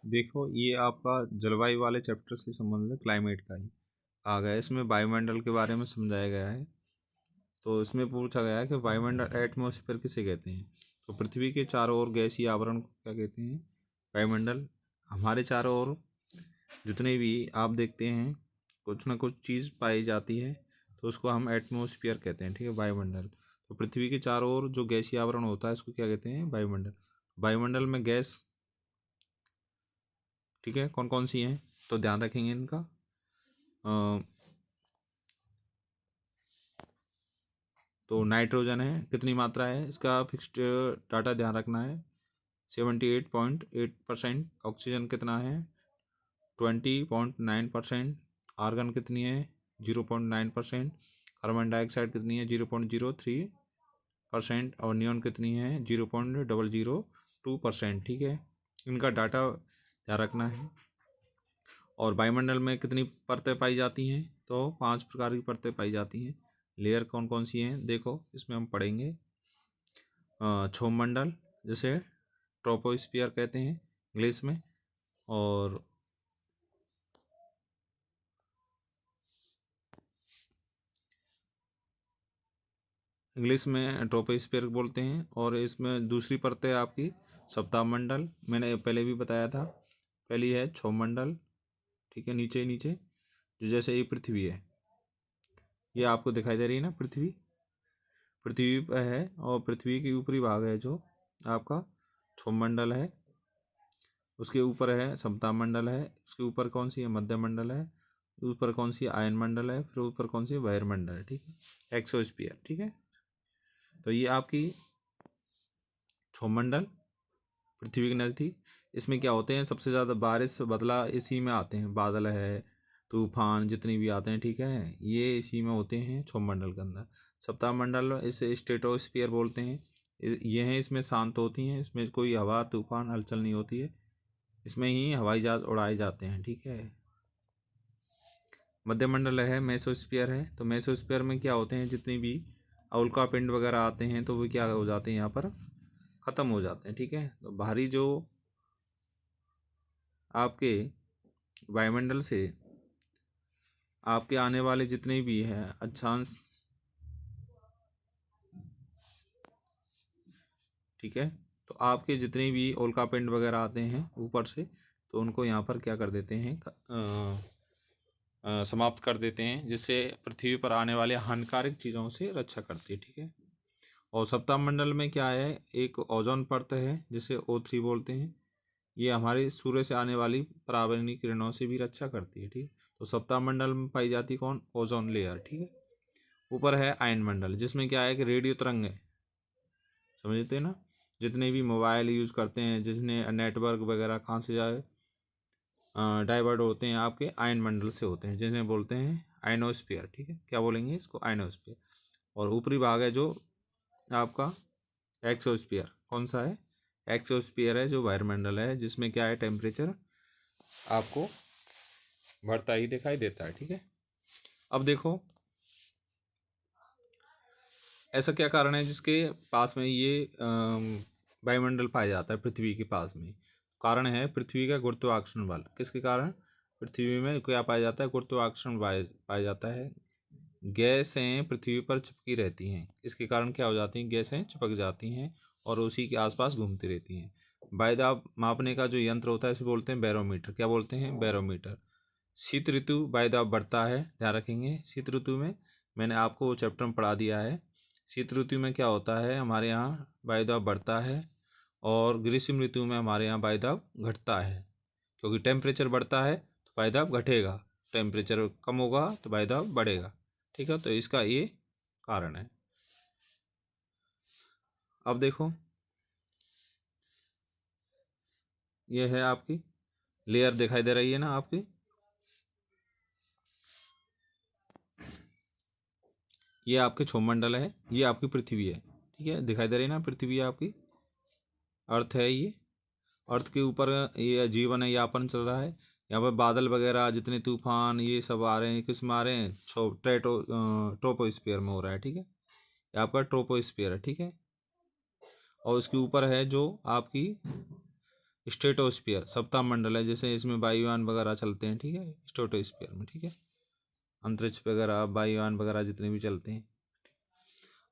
देखो ये आपका जलवायु वाले चैप्टर से संबंधित क्लाइमेट का ही आ गया है। इसमें वायुमंडल के बारे में समझाया गया है। तो इसमें पूछा गया है कि वायुमंडल एटमॉस्फेयर किसे कहते हैं। तो पृथ्वी के चारों ओर गैसीय आवरण को क्या कहते हैं? वायुमंडल। हमारे चारों ओर जितने भी आप देखते हैं कुछ ना कुछ चीज़ पाई जाती है, तो उसको हम एटमॉस्फेयर कहते हैं, ठीक है, वायुमंडल। तो पृथ्वी के चारों ओर जो गैसीय आवरण होता है उसको क्या कहते हैं? वायुमंडल। वायुमंडल में गैस, ठीक है, कौन कौन सी हैं तो ध्यान रखेंगे इनका। तो नाइट्रोजन है, कितनी मात्रा है इसका फिक्स्ड डाटा ध्यान रखना है, 78.8%। ऑक्सीजन कितना है? 20.9%। आर्गन कितनी है? 0.9%। कार्बन डाइऑक्साइड कितनी है? 0.03%। और नियॉन कितनी है? 0.002%, ठीक है। इनका डाटा ध्यान रखना है। और वायुमंडल में कितनी परतें पाई जाती हैं? तो 5 प्रकार की परतें पाई जाती हैं। लेयर कौन कौन सी हैं देखो, इसमें हम पढ़ेंगे। क्षोभमंडल, जिसे ट्रोपोस्फियर कहते हैं इंग्लिश में, और इंग्लिश में ट्रोपोस्फियर बोलते हैं। और इसमें दूसरी परत है आपकी सप्ताह मंडल, मैंने पहले भी बताया था। पहली है क्षोभमंडल, ठीक है, नीचे नीचे जो जैसे ये पृथ्वी है, ये आपको दिखाई दे रही है ना, पृथ्वी पृथ्वी पर है। और पृथ्वी की ऊपरी भाग है जो आपका क्षोभमंडल है, उसके ऊपर है समताप मंडल है, उसके ऊपर कौन सी है? मध्य मंडल है, ऊपर कौन सी? आयन मंडल है, फिर ऊपर कौन सी? बहिर्मंडल है, ठीक है, एक्सोस्फीयर, ठीक है। तो ये आपकी क्षोभमंडल पृथ्वी के नज़दीक। इसमें क्या होते हैं? सबसे ज़्यादा बारिश बदला इसी में आते हैं, बादल है, तूफान जितने भी आते हैं, ठीक है, ये इसी में होते हैं क्षोभमंडल के अंदर। सप्ताह मंडल इसे स्ट्रेटोस्फीयर बोलते हैं। ये हैं, इसमें शांत होती हैं, इसमें कोई हवा तूफान हलचल नहीं होती है, इसमें ही हवाई जहाज उड़ाए जाते हैं, ठीक है। मध्य मंडल है, मेसोस्फीयर है। तो मेसोस्फीयर में क्या होते हैं? जितनी भी उल्का पिंड वगैरह आते हैं तो वो क्या हो जाते हैं? यहाँ पर ख़त्म हो जाते हैं, ठीक है। तो बाहरी जो आपके वायुमंडल से आपके आने वाले जितने भी हैं अक्षांश, ठीक है, तो आपके जितने भी उल्का पिंड वगैरह आते हैं ऊपर से, तो उनको यहाँ पर क्या कर देते हैं? समाप्त कर देते हैं, जिससे पृथ्वी पर आने वाले हानिकारक चीज़ों से रक्षा करती है, ठीक है। और सप्ताह मंडल में क्या है? एक ओजोन परत है जिसे O3 बोलते हैं। ये हमारे सूर्य से आने वाली पराबैंगनी किरणों से भी रक्षा करती है, ठीक। तो सप्ताह मंडल में पाई जाती कौन? ओजोन लेयर, ठीक है। ऊपर है आयन मंडल, जिसमें क्या है कि रेडियो तरंग है, समझते हैं ना। जितने भी मोबाइल यूज़ करते हैं, जिसने नेटवर्क वगैरह कहाँ से जाए डाइवर्ट होते हैं, आपके आयन मंडल से होते हैं, जिन्हें बोलते हैं आयनोस्फीयर, ठीक है। क्या बोलेंगे इसको? आयनोस्फीयर। और ऊपरी भाग है जो आपका एक्सोस्फीयर। कौन सा है? एक्सोस्फीयर है जो वायुमंडल है, जिसमें क्या है? टेम्परेचर आपको बढ़ता ही दिखाई देता है, ठीक है। अब देखो ऐसा क्या कारण है जिसके पास में ये वायुमंडल पाया जाता है पृथ्वी के पास में? कारण है पृथ्वी का गुरुत्वाकर्षण बल। किसके कारण पृथ्वी में क्या पाया जाता है? गुरुत्वाकर्षण पाया जाता है। गैसें पृथ्वी पर चिपकी रहती हैं, इसके कारण क्या हो जाती हैं? गैसें चिपक जाती हैं और उसी के आसपास घूमती रहती हैं। वायुदाब मापने का जो यंत्र होता है इसे बोलते हैं बैरोमीटर। क्या बोलते हैं? बैरोमीटर। शीत ऋतु वायुदाब बढ़ता है, ध्यान रखेंगे। शीत ऋतु में मैंने आपको वो चैप्टर में पढ़ा दिया है। शीत ऋतु में क्या होता है? हमारे यहाँ वायुदाब बढ़ता है, और ग्रीष्म ऋतु में हमारे यहाँ वायुदाब घटता है। क्योंकि टेम्परेचर बढ़ता है तो वायुदाब घटेगा, टेम्परेचर कम होगा तो वायुदाब बढ़ेगा, ठीक है। तो इसका ये कारण है। अब देखो ये है आपकी लेयर, दिखाई दे रही है ना आपकी। ये आपके क्षोभमंडल है, ये आपकी पृथ्वी है, ठीक है, दिखाई दे रही है ना पृथ्वी आपकी। अर्थ है ये, अर्थ के ऊपर ये जीवन है, यापन चल रहा है। यहाँ पर बादल वगैरह जितने तूफान ये सब आ रहे हैं, किस में आ रहे हैं? ट्रोपोस्फियर में हो रहा है, ठीक है। ये आपका ट्रोपोस्फियर है, ठीक है। और उसके ऊपर है जो आपकी स्ट्रेटोस्फीयर सप्ताह मंडल है, जैसे इसमें वायुयान वगैरह चलते हैं, ठीक है, स्ट्रेटोस्फीयर में, ठीक है, अंतरिक्ष वगैरह वायुयान वगैरह जितने भी चलते हैं।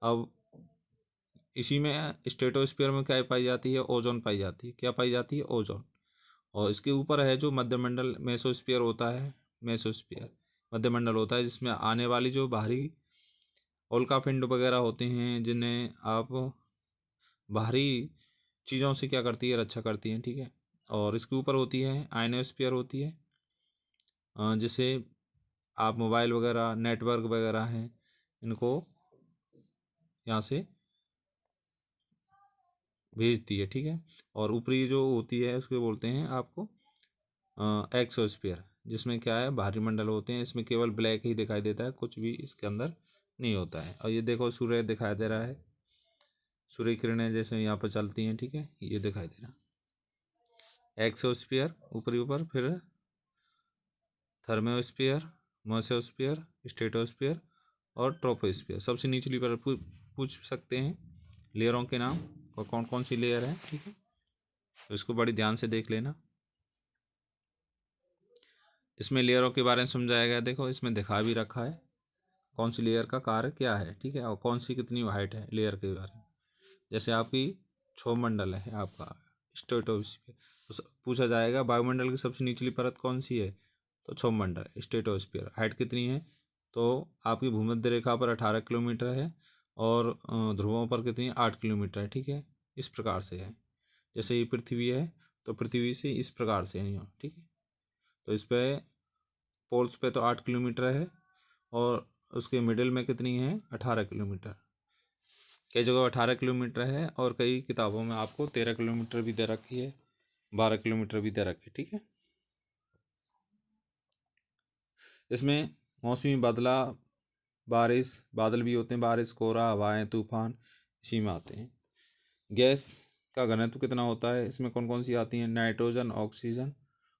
अब इसी में स्ट्रेटोस्फीयर में क्या पाई जाती है, ओजोन पाई जाती है। क्या पाई जाती है, ओजोन। और इसके ऊपर है जो मध्यमंडल मेसोस्फीयर होता है, मेसोस्फीयर मध्यमंडल होता है, जिसमें आने वाली जो बाहरी उल्कापिंड वगैरह होते हैं, जिन्हें आप बाहरी चीज़ों से क्या करती है, रक्षा करती हैं, ठीक है। और इसके ऊपर होती है आयनोस्फीयर होती है, जिसे आप मोबाइल वगैरह नेटवर्क वगैरह हैं इनको यहाँ से भेजती है, ठीक है। और ऊपरी जो होती है उसको बोलते हैं आपको एक्सोस्फीयर, जिसमें क्या है, बाहरी मंडल होते हैं, इसमें केवल ब्लैक ही दिखाई देता है, कुछ भी इसके अंदर नहीं होता है। और ये देखो सूर्य दिखाई दे रहा है, सूर्य किरणें जैसे यहाँ पर चलती हैं, ठीक है, ये दिखाई दे रहा एक्सोस्फीयर ऊपरी ऊपर, फिर थर्मोस्फीयर, मेसोस्फीयर, स्ट्रेटोस्फीयर और ट्रोपोस्फीयर। सबसे निचली पर पूछ सकते हैं लेयरों के नाम और कौन कौन सी लेयर है, ठीक है, तो इसको बड़ी ध्यान से देख लेना। इसमें लेयरों के बारे में समझाया गया, देखो इसमें दिखा भी रखा है कौन सी लेयर का कार्य क्या है, ठीक है, और कौन सी कितनी हाइट है लेयर के बारे में। जैसे आपकी क्षोभमंडल है आपका स्ट्रेटोस्फीयर, तो पूछा जाएगा वायुमंडल की सबसे निचली परत कौन सी है, तो क्षोभमंडल स्ट्रेटोस्फीयर, हाइट कितनी है, तो आपकी भूमध्य रेखा पर 18 किलोमीटर है और ध्रुवों पर कितनी 8 किलोमीटर है, ठीक है, इस प्रकार से है। जैसे ये पृथ्वी है तो पृथ्वी से इस प्रकार से है, ठीक है, तो इस पर पोल्स पे तो 8 किलोमीटर है और उसके मिडिल में कितनी है 18 किलोमीटर। कई जगह 18 किलोमीटर है और कई किताबों में आपको 13 किलोमीटर भी दे रखी है, 12 किलोमीटर भी दे रखी है, ठीक है। इसमें मौसमी बदलाव, बारिश, बादल भी होते हैं, बारिश, कोहरा, हवाएं, तूफान इसी में आते हैं। गैस का घनत्व कितना होता है, इसमें कौन कौन सी आती हैं, नाइट्रोजन, ऑक्सीजन,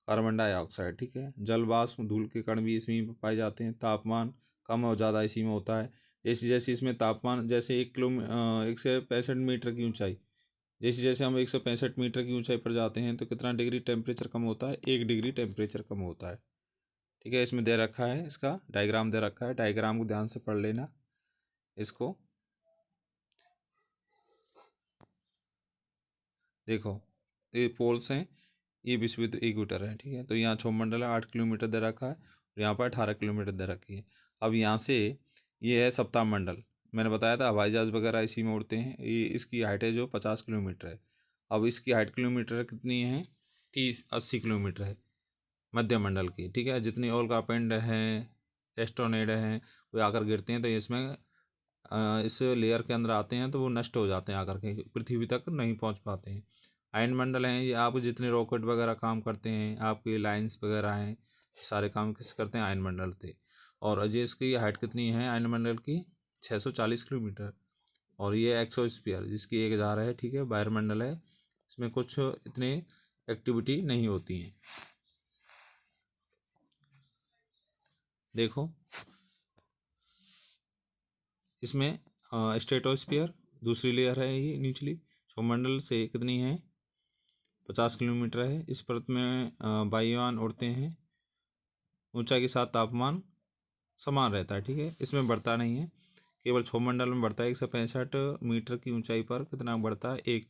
कार्बन डाइऑक्साइड, ठीक है। जल वाष्प, धूल के कण भी इसी में पाए जाते हैं। तापमान कम और ज़्यादा इसी में होता है। जैसे जैसे इसमें तापमान, जैसे 165 मीटर की ऊंचाई, जैसे जैसे हम 165 मीटर की ऊंचाई पर जाते हैं तो कितना डिग्री टेम्परेचर कम होता है, 1 डिग्री टेम्परेचर कम होता है, ठीक है। इसमें दे रखा है, इसका डायग्राम दे रखा है, डायग्राम को ध्यान से पढ़ लेना इसको। देखो ये पोल्स हैं, ये विश्वविद्युत इक्वेटर है, ठीक है, तो यहाँ क्षोभमंडल है 8 किलोमीटर दे रखा है और यहाँ पर 18 किलोमीटर दे रखी है। अब यहाँ से ये है सप्ताह मंडल, मैंने बताया था हवाई जहाज़ वगैरह इसी में उड़ते हैं। ये इसकी हाइट है जो 50 किलोमीटर है। अब इसकी हाइट किलोमीटर कितनी है, 30-80 किलोमीटर है मध्यमंडल की, ठीक है। जितनी उल्कापिंड हैं, एस्ट्रोनेड हैं, वो आकर गिरते हैं तो इसमें इस लेयर के अंदर आते हैं तो वो नष्ट हो जाते हैं, आकर के पृथ्वी तक नहीं पहुंच पाते हैं। आयन मंडल हैं, ये आप जितने रॉकेट वगैरह काम करते हैं, आपके लाइंस वगैरह हैं, सारे काम किस करते हैं, आयन मंडल थे। और अजय इसकी हाइट कितनी है आयन मंडल की, 640 किलोमीटर। और ये एक्सोस्फीयर जिसकी 1000 है, ठीक है, वायुमंडल है, इसमें कुछ इतने एक्टिविटी नहीं होती हैं। देखो इसमें स्ट्रेटोस्फीयर दूसरी लेयर है, ये निचली क्षोभमंडल से कितनी है, 50 किलोमीटर है। इस परत में वायुयान उड़ते हैं, ऊंचाई के साथ तापमान समान रहता है, ठीक है, इसमें बढ़ता नहीं है, केवल क्षोभमंडल में बढ़ता है। 165 मीटर की ऊंचाई पर कितना बढ़ता है, 1,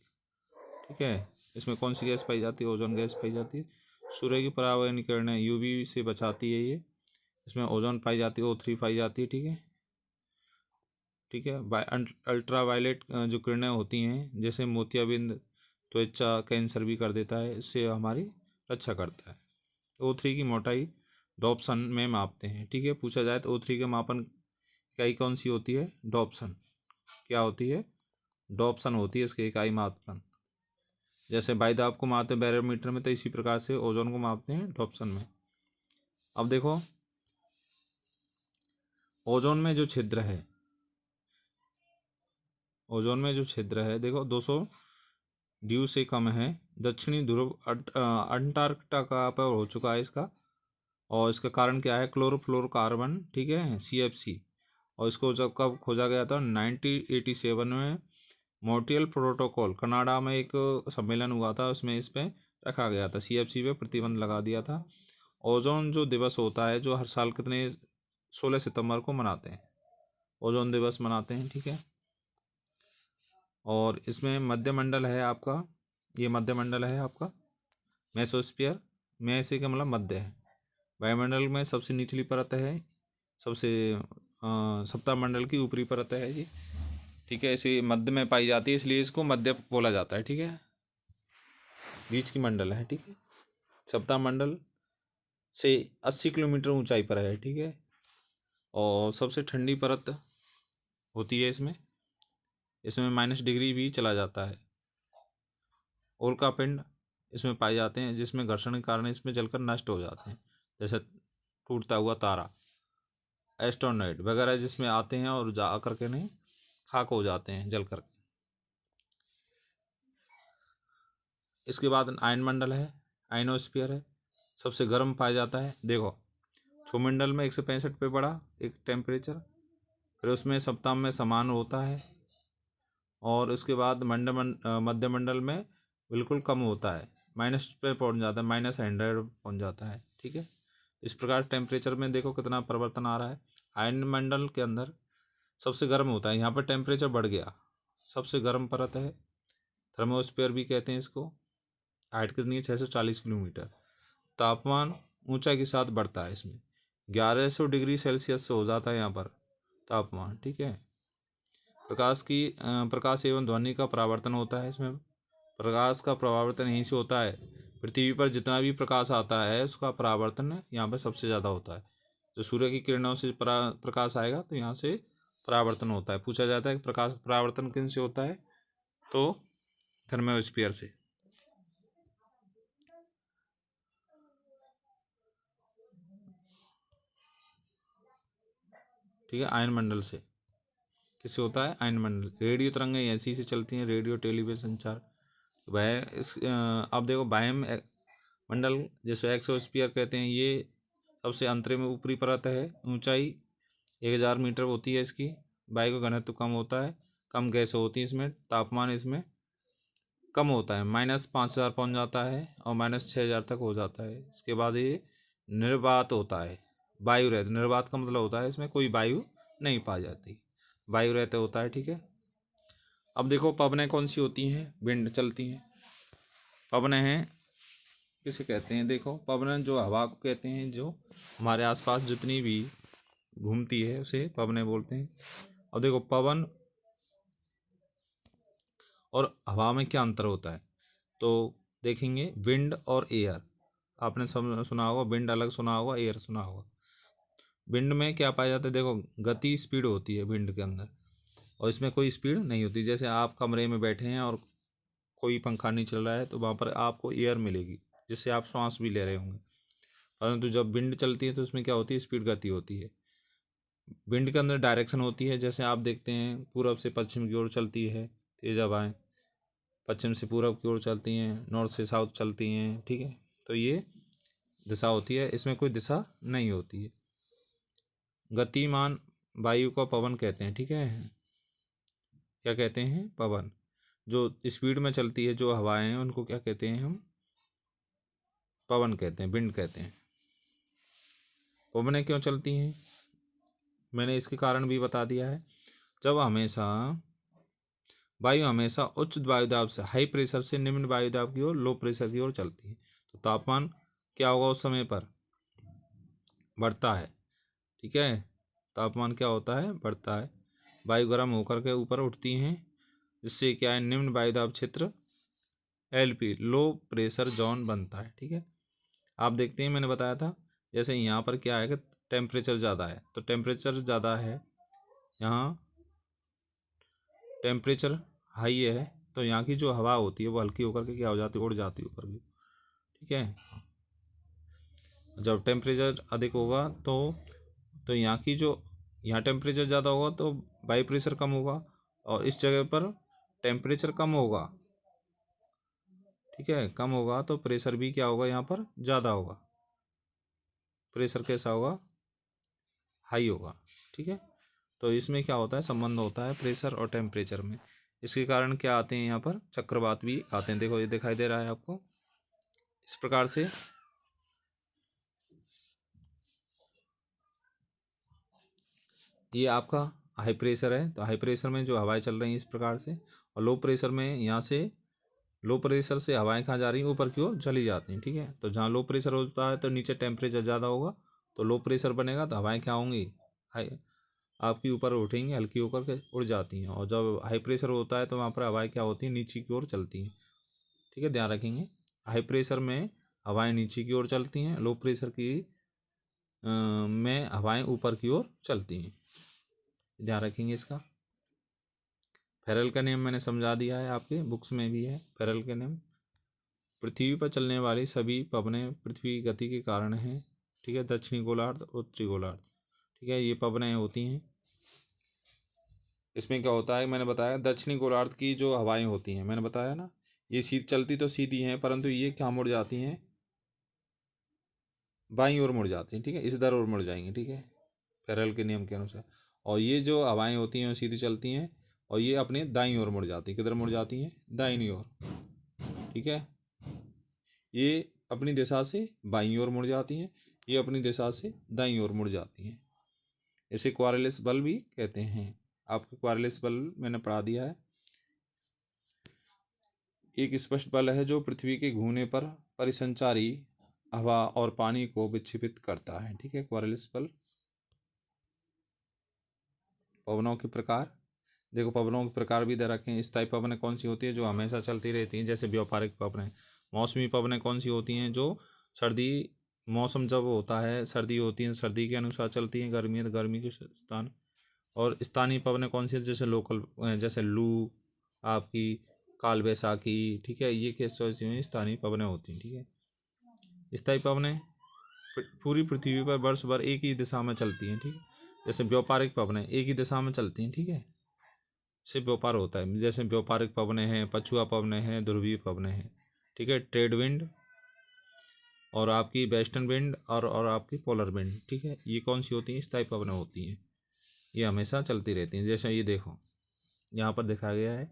ठीक है। इसमें कौन सी गैस पाई जाती है, ओजोन गैस पाई जाती है। सूर्य की परावैंगनी किरणें यूवी से बचाती है ये, इसमें ओजोन पाई जाती है, O3 पाई जाती है, ठीक है, ठीक है। अल्ट्रा वायलेट जो किरणें होती हैं, जैसे मोतियाबिंद त्वचा कैंसर भी कर देता है, इससे हमारी रक्षा करता है। O3 की मोटाई डॉप्सन में मापते हैं, ठीक है। पूछा जाए तो O3 के मापन इकाई कौन सी होती है, डॉप्सन। क्या होती है, डॉप्सन होती है उसकी इकाई मापन। जैसे बाइदाब को मापते हैं बैरोमीटर में, तो इसी प्रकार से ओजोन को मापते हैं डॉप्सन में। अब देखो ओजोन में जो छिद्र है, ओजोन में जो छिद्र है देखो 200 ड्यू से कम है। दक्षिणी ध्रुव अंटार्कटिका पर हो चुका है इसका। और इसका कारण क्या है, क्लोरोफ्लोरोकार्बन, ठीक है, CFC। और इसको जब कब खोजा गया था, 1987 में मॉन्ट्रियल प्रोटोकॉल कनाडा में एक सम्मेलन हुआ था, उसमें इस पर रखा गया था, CFC पे प्रतिबंध लगा दिया था। ओजोन जो दिवस होता है, जो हर साल कितने 16 सितंबर को मनाते हैं, ओजोन दिवस मनाते हैं, ठीक है। और इसमें मध्यमंडल है आपका, ये मध्यमंडल है आपका मेसोस्फीयर, मेसे का मतलब मध्य है। वायुमंडल में सबसे निचली परत है, सबसे सप्ताहमंडल की ऊपरी परत है ये, ठीक है। इसे मध्य में पाई जाती है, इसलिए इसको मध्य बोला जाता है, ठीक है। बीच की मंडल है, ठीक है। सप्ताहमंडल से 80 किलोमीटर ऊंचाई पर है, ठीक है। और सबसे ठंडी परत होती है इसमें, इसमें -डिग्री भी चला जाता है। उल्का पिंड इसमें पाए जाते हैं, जिसमें घर्षण के कारण इसमें जलकर नष्ट हो जाते हैं, जैसे टूटता हुआ तारा, एस्ट्रोनॉइड वगैरह जिसमें आते हैं और जा करके नहीं खाक हो जाते हैं जल कर। इसके बाद आयनमंडल है, आयनोस्फीयर है, सबसे गर्म पाया जाता है। देखो छुमंडल में 165 पे पड़ा एक टेम्परेचर, फिर उसमें सप्ताह में समान होता है, और उसके बाद मध्यमंडल में बिल्कुल कम होता है, माइनस पे पहुंच जाता है, -100 पहुंच जाता है, ठीक है। इस प्रकार टेम्परेचर में देखो कितना परिवर्तन आ रहा है। आयनमंडल के अंदर सबसे गर्म होता है, यहाँ पर टेम्परेचर बढ़ गया, सबसे गर्म परत है, थर्मोस्फीयर भी कहते हैं इसको। हाइट कितनी है, 640 किलोमीटर। तापमान ऊंचाई के साथ बढ़ता है, इसमें 1100 डिग्री सेल्सियस से हो जाता है यहाँ पर तापमान, ठीक है। प्रकाश एवं ध्वनि का परावर्तन होता है इसमें, प्रकाश का परावर्तन यहीं से होता है। पृथ्वी पर जितना भी प्रकाश आता है उसका परावर्तन यहाँ पर सबसे ज़्यादा होता है। जो सूर्य की किरणों से प्रकाश आएगा तो यहाँ से परावर्तन होता है। पूछा जाता है कि प्रकाश परावर्तन किन से होता है, तो थर्मोस्फीयर से। ठीक है, आयनमंडल से किससे होता है, आयनमंडल। रेडियो तरंगें ऐसी से चलती हैं, रेडियो टेलीविजन संचार। अब देखो वायु मंडल जिसे एक्सोस्फीयर कहते हैं, ये सबसे अंतरे में ऊपरी परत है, ऊंचाई 1000 मीटर होती है इसकी। वायु का घनत्व कम होता है, कम गैस होती है इसमें, तापमान इसमें कम होता है, -5000 पहुंच जाता है और -6000 तक हो जाता है। इसके बाद ये निर्वात होता है, वायु रहित। निर्वात का मतलब होता है इसमें कोई वायु नहीं पाई जाती, वायु रहित होता है, ठीक है। अब देखो पवनें कौन सी होती हैं, विंड चलती हैं। पवनें हैं किसे कहते हैं, देखो पवनें जो हवा को कहते हैं, जो हमारे आसपास जितनी भी घूमती है उसे पवनें बोलते हैं। अब देखो पवन और हवा में क्या अंतर होता है, तो देखेंगे विंड और एयर। आपने सब सुना होगा, विंड अलग सुना होगा, एयर सुना होगा। विंड में क्या पाया जाता है, देखो गति स्पीड होती है विंड के अंदर, और इसमें कोई स्पीड नहीं होती। जैसे आप कमरे में बैठे हैं और कोई पंखा नहीं चल रहा है, तो वहाँ पर आपको एयर मिलेगी, जिससे आप श्वास भी ले रहे होंगे। परंतु जब विंड चलती है तो उसमें क्या होती है, स्पीड गति होती है। विंड के अंदर डायरेक्शन होती है, जैसे आप देखते हैं पूरब से पश्चिम की ओर चलती है तेज हवाएं, पश्चिम से पूरब की ओर चलती हैं, नॉर्थ से साउथ चलती हैं, ठीक है। तो ये दिशा होती है, इसमें कोई दिशा नहीं होती है। गतिमान वायु को पवन कहते हैं, ठीक है। क्या कहते हैं, पवन। जो स्पीड में चलती है जो हवाएं हैं उनको क्या कहते हैं, हम पवन कहते हैं, विंड कहते हैं। पवनें क्यों चलती हैं, मैंने इसके कारण भी बता दिया है। जब वायु हमेशा उच्च वायुदाब से, हाई प्रेशर से निम्न वायुदाब की ओर, लो प्रेशर की ओर चलती है, तो तापमान क्या होगा उस समय पर, बढ़ता है, ठीक है। तापमान क्या होता है, बढ़ता है। वायु गर्म होकर के ऊपर उठती हैं, जिससे क्या है, निम्न वायुदाब क्षेत्र LP, लो प्रेशर जोन बनता है, ठीक है। आप देखते हैं मैंने बताया था, जैसे यहाँ पर क्या है कि टेम्परेचर ज़्यादा है, तो टेम्परेचर ज़्यादा है, यहाँ टेम्परेचर हाई है, तो यहाँ की जो हवा होती है वो हल्की होकर के क्या हो जाती है, उड़ जाती है ऊपर की, ठीक है। जब टेम्परेचर अधिक होगा तो यहाँ टेम्परेचर ज़्यादा होगा तो वायु प्रेशर कम होगा, और इस जगह पर टेम्परेचर कम होगा, ठीक है, कम होगा तो प्रेशर भी क्या होगा, यहाँ पर ज़्यादा होगा। प्रेशर कैसा होगा, हाई होगा, ठीक है। तो इसमें क्या होता है, संबंध होता है प्रेशर और टेम्परेचर में। इसके कारण क्या आते हैं, यहाँ पर चक्रवात भी आते हैं। देखो ये दिखाई दे रहा है आपको, इस प्रकार से ये आपका हाई प्रेशर है, तो हाई प्रेशर में जो हवाएं चल रही हैं इस प्रकार से, और लो प्रेशर में यहाँ से लो प्रेशर से हवाएं कहाँ जा रही हैं, ऊपर की ओर चली जाती हैं। ठीक है, तो जहाँ लो प्रेशर होता है तो नीचे टेम्परेचर ज़्यादा होगा, तो लो प्रेशर बनेगा तो हवाएं क्या होंगी, हाई आपकी ऊपर उठेंगी, हल्की होकर के उड़ जाती हैं। और जब हाई प्रेशर होता है तो वहाँ पर हवाएं क्या होती हैं, नीचे की ओर चलती हैं। ठीक है, ध्यान रखेंगे, हाई प्रेशर में हवाएं नीचे की ओर चलती हैं, लो प्रेशर की में हवाएं ऊपर की ओर चलती हैं। ध्यान रखेंगे इसका। फेरल का नियम मैंने समझा दिया है, आपके बुक्स में भी है फेरल का नियम। पृथ्वी पर चलने वाली सभी पवनें पृथ्वी गति के कारण हैं। ठीक है, दक्षिणी गोलार्ध, उत्तरी गोलार्ध। ठीक है, ये पवनें होती हैं। इसमें क्या होता है, मैंने बताया दक्षिणी गोलार्ध की जो हवाएं होती हैं, मैंने बताया ना, ये सीधी चलती तो सीधी हैं, परंतु ये क्या मुड़ जाती हैं, बाईं ओर मुड़ जाती हैं। ठीक है, इस दर ओर मुड़ जाएंगी। ठीक है, फेरल के नियम के अनुसार। और ये जो हवाएं होती हैं वो सीधी चलती हैं, और ये अपने दाईं ओर मुड़ जाती हैं। किधर मुड़ जाती हैं, दाहिनी ओर। ठीक है, ये अपनी दिशा से बाईं ओर मुड़ जाती हैं, ये अपनी दिशा से दाईं ओर मुड़ जाती हैं। इसे क्वारलिस बल भी कहते हैं। आपको क्वारलिस बल मैंने पढ़ा दिया है। एक स्पष्ट बल है जो पृथ्वी के घूमने पर परिसंचारी हवा और पानी को विक्षेपित करता है। ठीक है, क्वारलिस बल। पवनों के प्रकार देखो, पवनों के प्रकार भी दे रखे हैं। स्थायी पवनें कौन सी होती है, जो हमेशा चलती रहती हैं, जैसे व्यापारिक पवनें। मौसमी पवनें कौन सी होती हैं, जो सर्दी मौसम जब होता है, सर्दी होती है, सर्दी के अनुसार चलती हैं, गर्मी है तो गर्मी के स्थान। और स्थानीय पवनें कौन सी है, जैसे लोकल, जैसे लू, आपकी काल बैसाखी। ठीक है, ये कैसे स्थानीय पवनें होती हैं। ठीक है, स्थायी पवनें पूरी पृथ्वी पर वर्ष भर एक ही दिशा में चलती हैं। ठीक है, जैसे व्यापारिक पवनें एक ही दिशा में चलती हैं। ठीक है, से व्यापार होता है, जैसे व्यापारिक पवनें हैं, पछुआ पवनें हैं, ध्रुवीय पवनें हैं। ठीक है, ट्रेड विंड और आपकी वेस्टर्न विंड और आपकी पोलर विंड। ठीक है, ये कौन सी होती हैं, स्थायी पवनें होती हैं, ये हमेशा चलती रहती हैं। जैसे ये देखो यहाँ पर दिखाया गया है,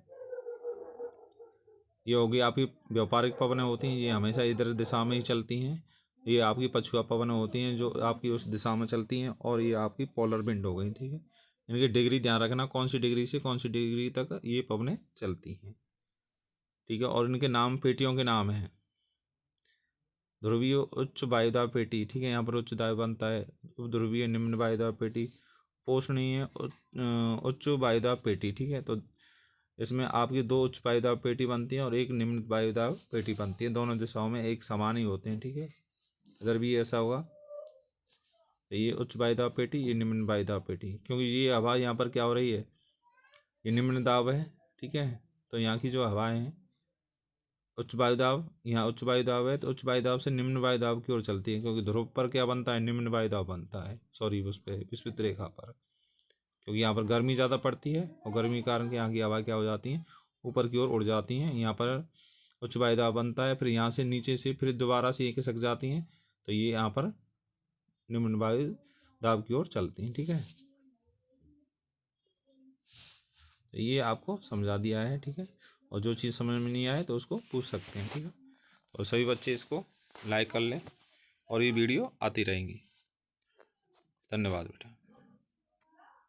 ये होगी आपकी व्यापारिक पवनें होती हैं, ये हमेशा इधर दिशा में ही चलती हैं। ये आपकी पछुआ पवनें होती हैं जो आपकी उस दिशा में चलती हैं, और ये आपकी पोलर विंड हो गई। ठीक है, इनकी डिग्री ध्यान रखना, कौन सी डिग्री से कौन सी डिग्री तक ये पवनें चलती हैं। ठीक है, और इनके नाम, पेटियों के नाम हैं। ध्रुवीय उच्च वायुदाब पेटी। ठीक है, यहाँ पर उच्च दाब बनता है। ध्रुवीय निम्न वायुदाब पेटी। पोषणीय उच्च वायुदाब पेटी। ठीक है, तो इसमें आपकी दो उच्च वायुदाब पेटी बनती हैं और एक निम्न वायुदाब पेटी बनती है। दोनों दिशाओं में एक समान ही होते हैं। ठीक है, इधर भी ऐसा होगा, तो ये उच्च वायुदाब पेटी, ये निम्न वायुदाब पेटी, क्योंकि ये हवा यहाँ पर क्या हो रही है, ये निम्न दाब है। ठीक है, तो यहाँ की जो हवाएं हैं उच्च वायुदाब, यहाँ उच्च वायुदाब है, तो उच्च वायुदाब से निम्न वायुदाब की ओर चलती है, क्योंकि ध्रुव पर क्या बनता है, निम्न वायुदाब बनता है, सॉरी उस पर विषुवत रेखा पर, क्योंकि यहाँ पर गर्मी ज़्यादा पड़ती है, और गर्मी के कारण यहाँ की हवा क्या हो जाती हैं, ऊपर की ओर उड़ जाती हैं। यहाँ पर उच्च वायुदाब बनता है, फिर यहाँ से नीचे से फिर दोबारा से ये खिसक जाती हैं, तो ये यहाँ पर निम्न वायुदाब की ओर चलती हैं। ठीक है, तो ये आपको समझा दिया है। ठीक है, और जो चीज़ समझ में नहीं आए तो उसको पूछ सकते हैं। ठीक है, और सभी बच्चे इसको लाइक कर लें, और ये वीडियो आती रहेंगी। धन्यवाद बेटा।